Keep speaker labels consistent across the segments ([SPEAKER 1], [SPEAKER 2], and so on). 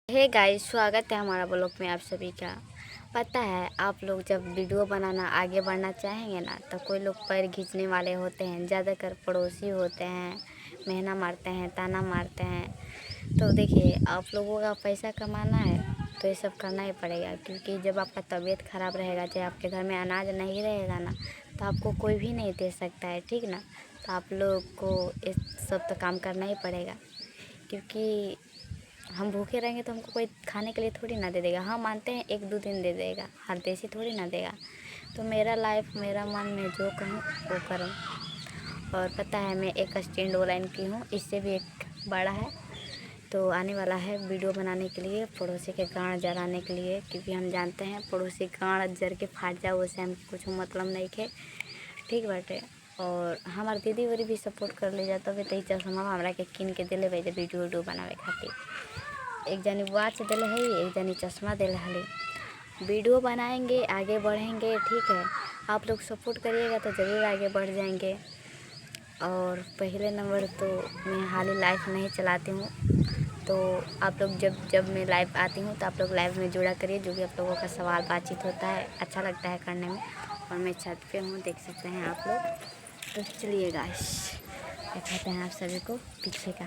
[SPEAKER 1] Hey guys, स्वागत है हमारा ब्लॉग में आप सभी का। पता है आप लोग जब वीडियो बनाना आगे बढ़ना चाहेंगे ना, तो कोई लोग पैर खींचने वाले होते हैं, ज़्यादातर पड़ोसी होते हैं, मेहना मारते हैं, ताना मारते हैं। तो देखिए, आप लोगों का पैसा कमाना है तो ये सब करना ही पड़ेगा, क्योंकि जब आपका तबीयत ख़राब रहेगा, चाहे आपके घर में अनाज नहीं रहेगा ना, तो आपको कोई भी नहीं दे सकता है, ठीक ना। तो आप लोग को ये सब तो काम करना ही पड़ेगा, क्योंकि हम भूखे रहेंगे तो हमको कोई खाने के लिए थोड़ी ना दे देगा। हाँ, मानते हैं 1-2 दिन दे देगा, हर देसी थोड़ी ना देगा। तो मेरा लाइफ, मेरा मन, में जो कहूँ वो करूँ। और पता है मैं एक स्टैंड ऑनलाइन की हूँ, इससे भी एक बड़ा है। तो आने वाला है वीडियो बनाने के लिए, पड़ोसी के गाँड जलाने के लिए, क्योंकि हम जानते हैं पड़ोसी गाँड जर के फाट जाओ, उससे हम कुछ मतलब नहीं खे, ठीक बाटे। और हमारे दीदी वरी भी सपोर्ट कर ले जाता है, तो चश्मा हमरा के किन के दिले भाई वीडियो वीडियो बनावे खातिर। एक जनी वाच दिले है, एक जनी चश्मा दिले हले। वीडियो बनाएंगे, आगे बढ़ेंगे, ठीक है। आप लोग सपोर्ट करिएगा तो ज़रूर आगे बढ़ जाएंगे। और पहले नंबर तो मैं हाल ही लाइव नहीं चलाती हूँ, तो आप लोग जब जब मैं लाइव आती हूँ तो आप लोग लाइव में जुड़ा करिए, जो भी आप लोगों का सवाल बातचीत होता है अच्छा लगता है करने में। और मैं छत पे हूँ, देख सकते हैं आप लोग। तो चलिए गाइस, दिखाते हैं आप सभी को पीछे का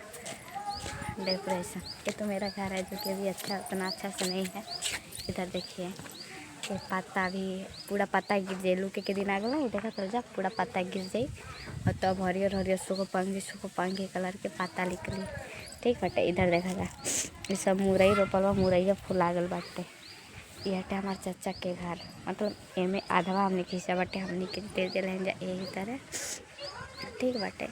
[SPEAKER 1] डेकोरेशन। ये तो मेरा घर है, जो कि अभी उतना अच्छा से नहीं है। इधर देखिए, ये पत्ता भी पूरा पत्ता गिर जाए, लूके के दिन आ गया, देखा चल जा पूरा पत्ता गिर जाए। और तब हरियर हरियर सुखो पंखी कलर के पत्ता निकली, ठीक बाटे। इधर देखा जाए, ये सब मुरई रोपल बा, मुरैया फूल लागल बाटे। ये हटे हमारे चाचा के घर, मतलब एमे आधवा हमने खींचा बाटे, हमने के दे दिले यही तरह, ठीक बाटे।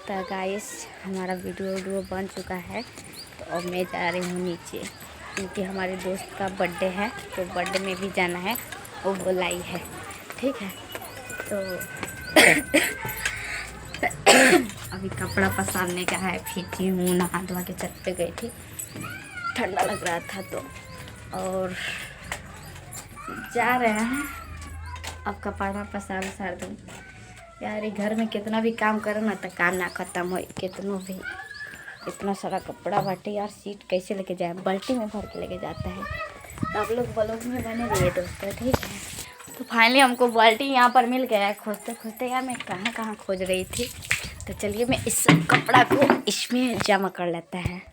[SPEAKER 1] तो गाइस, हमारा वीडियो बन चुका है, तो अब मैं जा रही हूँ नीचे, क्योंकि हमारे दोस्त का बर्थडे है, तो बर्थडे में भी जाना है, वो बुलाई है, ठीक है। तो अभी कपड़ा पसारने का है, फीकी हूँ, नहा धोवा के छत पे गई थी, ठंडा लग रहा था तो। और जा रहे हैं, अब कपड़ा पसार दूँ यार। घर में कितना भी काम करो ना, तो काम ना ख़त्म हो, कितनों भी। इतना सारा कपड़ा बाटे यार, सीट कैसे लेके जाए, बाल्टी में भर के लेके जाता है। तो आप लोग ब्लॉग में बने रहिए दोस्तों, ठीक है। तो फाइनली हमको बाल्टी यहाँ पर मिल गया है। खोजते खोजते यार मैं कहाँ कहाँ खोज रही थी। तो चलिए मैं इस कपड़ा को इसमें जमा कर लेता है।